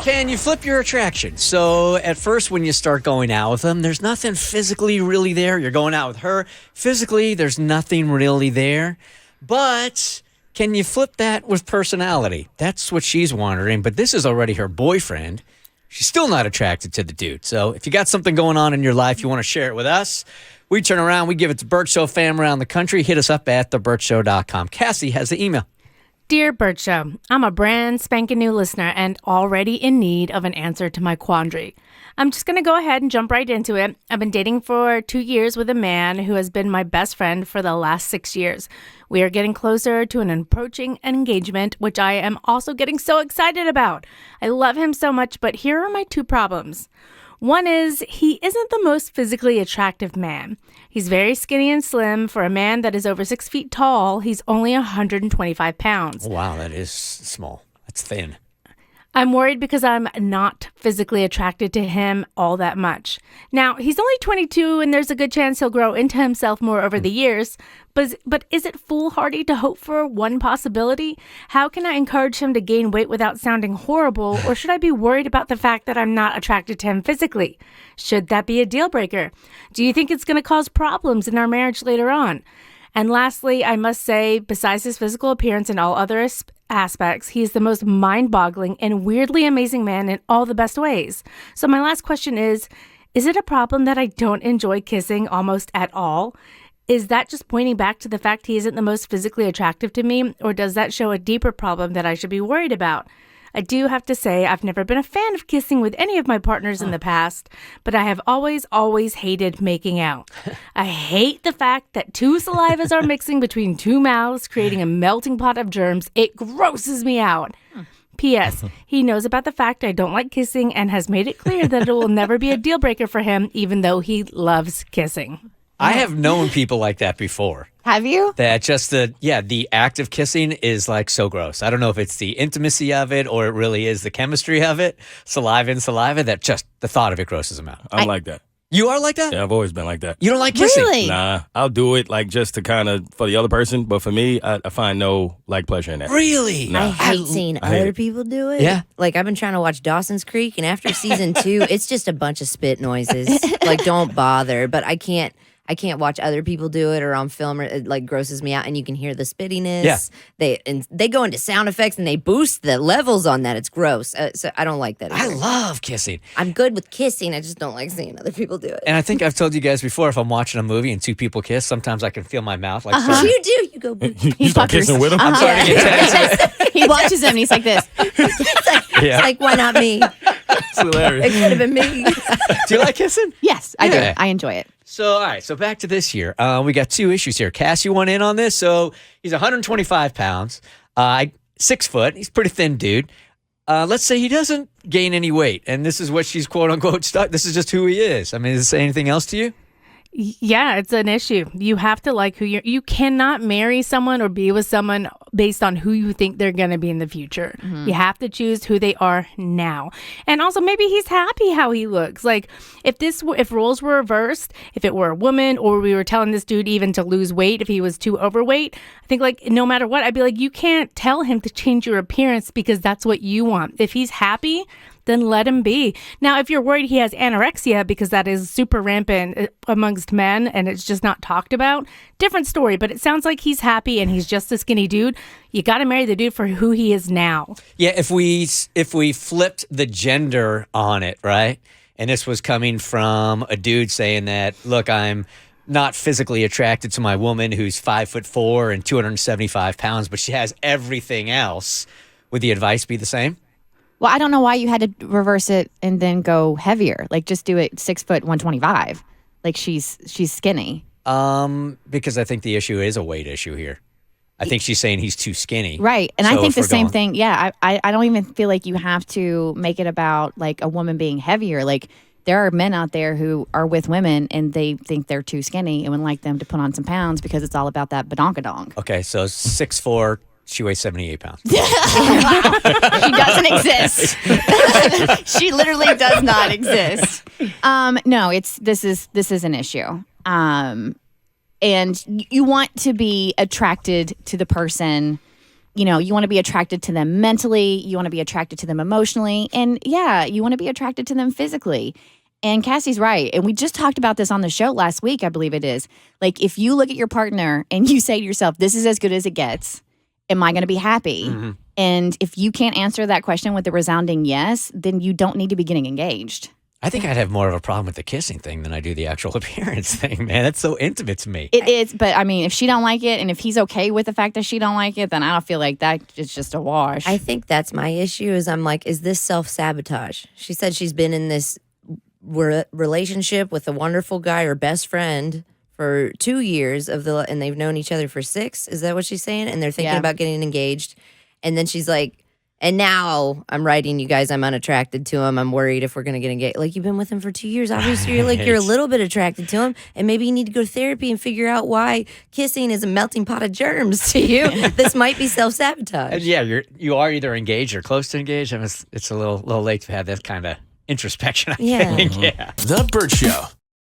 Can you flip your attraction? So at first when you start going out with them, there's nothing physically really there. You're going out with her. Physically, there's nothing really there. But can you flip that with personality? That's what she's wondering. But this is already her boyfriend. She's still not attracted to the dude. So if you got something going on in your life, you want to share it with us, we turn around, we give it to Bert Show fam around the country. Hit us up at thebertshow.com. Cassie has the email. Dear Bert Show, I'm a brand spanking new listener and already in need of an answer to my quandary. I'm just going to go ahead and jump right into it. I've been dating for 2 years with a man who has been my best friend for the last 6 years. We are getting closer to an approaching engagement, which I am also getting so excited about. I love him so much, but here are my 2 problems. One is he isn't the most physically attractive man. He's very skinny and slim. For a man that is over 6 feet tall, he's only 125 pounds. Wow, that is small. That's thin. I'm worried because I'm not physically attracted to him all that much. Now, he's only 22 and there's a good chance he'll grow into himself more over the years. But is it foolhardy to hope for one possibility? How can I encourage him to gain weight without sounding horrible? Or should I be worried about the fact that I'm not attracted to him physically? Should that be a deal breaker? Do you think it's going to cause problems in our marriage later on? And lastly, I must say, besides his physical appearance and all other aspects, he is the most mind-boggling and weirdly amazing man in all the best ways. So my last question is it a problem that I don't enjoy kissing almost at all? Is that just pointing back to the fact he isn't the most physically attractive to me, or does that show a deeper problem that I should be worried about? I do have to say I've never been a fan of kissing with any of my partners in the past, but I have always hated making out. I hate the fact that 2 salivas are mixing between 2 mouths, creating a melting pot of germs. It grosses me out. P.S. He knows about the fact I don't like kissing and has made it clear that it will never be a deal breaker for him, even though he loves kissing. I have known people like that before. Have you? That just the act of kissing is like so gross. I don't know if it's the intimacy of it or it really is the chemistry of it. Saliva and saliva, that just the thought of it grosses them out. I'm like that. You are like that? Yeah, I've always been like that. You don't like kissing? Really? Nah, I'll do it like just to kind of for the other person, but for me, I find no like pleasure in that. Really? Nah. I hate seeing other people do it. Yeah. Like, I've been trying to watch Dawson's Creek, and after season 2, it's just a bunch of spit noises. Like, don't bother. But I can't watch other people do it or on film. It like grosses me out, and you can hear the spittiness. Yeah. They go into sound effects and they boost the levels on that. It's gross. So I don't like that I either. love kissing. I'm good with kissing. I just don't like seeing other people do it. And I think I've told you guys before, if I'm watching a movie and 2 people kiss, sometimes I can feel my mouth like You do. You go. You start kissing with him? I'm starting to get tense. He watches them and he's like this. Yeah. It's like, why not me? It's hilarious. It could have been me. Do you like kissing? Yes, I do. Yeah. I enjoy it. So, all right. So back to this here. We got 2 issues here. Cass, you want in on this? So he's 125 pounds, 6 foot. He's a pretty thin dude. Let's say he doesn't gain any weight, and this is what she's quote unquote stuck. This is just who he is. I mean, does it say anything else to you? Yeah, it's an issue. You have to like who you cannot marry someone or be with someone based on who you think they're going to be in the future. You have to choose who they are now. And also maybe he's happy how he looks. Like if roles were reversed, if it were a woman or we were telling this dude even to lose weight if he was too overweight, I think like no matter what, I'd be like, you can't tell him to change your appearance because that's what you want. If he's happy, then let him be. Now, if you're worried he has anorexia because that is super rampant amongst men and it's just not talked about, different story. But it sounds like he's happy and he's just a skinny dude. You got to marry the dude for who he is now. Yeah, if we flipped the gender on it, right? And this was coming from a dude saying that, look, I'm not physically attracted to my woman who's 5'4" and 275 pounds, but she has everything else. Would the advice be the same? Well, I don't know why you had to reverse it and then go heavier. Like, just do it 6 foot 125. Like, she's skinny. Because I think the issue is a weight issue here. I think she's saying he's too skinny. Right. And So I think if the we're same going- thing. Yeah. I don't even feel like you have to make it about like a woman being heavier. Like, there are men out there who are with women and they think they're too skinny and would like them to put on some pounds because it's all about that badonkadonk. Okay, so 6'4", she weighs 78 pounds. She doesn't exist. She literally does not exist. No, this is an issue. And you want to be attracted to the person you know, you want to be attracted to them mentally, you want to be attracted to them emotionally, and yeah, you want to be attracted to them physically. And Cassie's right. And we just talked about this on the show last week, I believe it is. Like, if you look at your partner and you say to yourself, this is as good as it gets, am I going to be happy? And if you can't answer that question with a resounding yes, then you don't need to be getting engaged. I think I'd have more of a problem with the kissing thing than I do the actual appearance thing, man. That's so intimate to me. It is, but I mean, if she don't like it and if he's okay with the fact that she don't like it, then I don't feel like that is just a wash. I think that's my issue is I'm like, is this self-sabotage? She said she's been in this relationship with a wonderful guy, her best friend, for 2 years and they've known each other for 6. Is that what she's saying? And they're thinking about getting engaged. And then she's like, and now I'm writing you guys, I'm unattracted to him. I'm worried if we're going to get engaged. Like, you've been with him for 2 years. Obviously, you're a little bit attracted to him. And maybe you need to go to therapy and figure out why kissing is a melting pot of germs to you. This might be self-sabotage. Yeah, you are either engaged or close to engaged. I mean, it's a little late to have that kind of introspection, I think. Yeah. The Bert Show.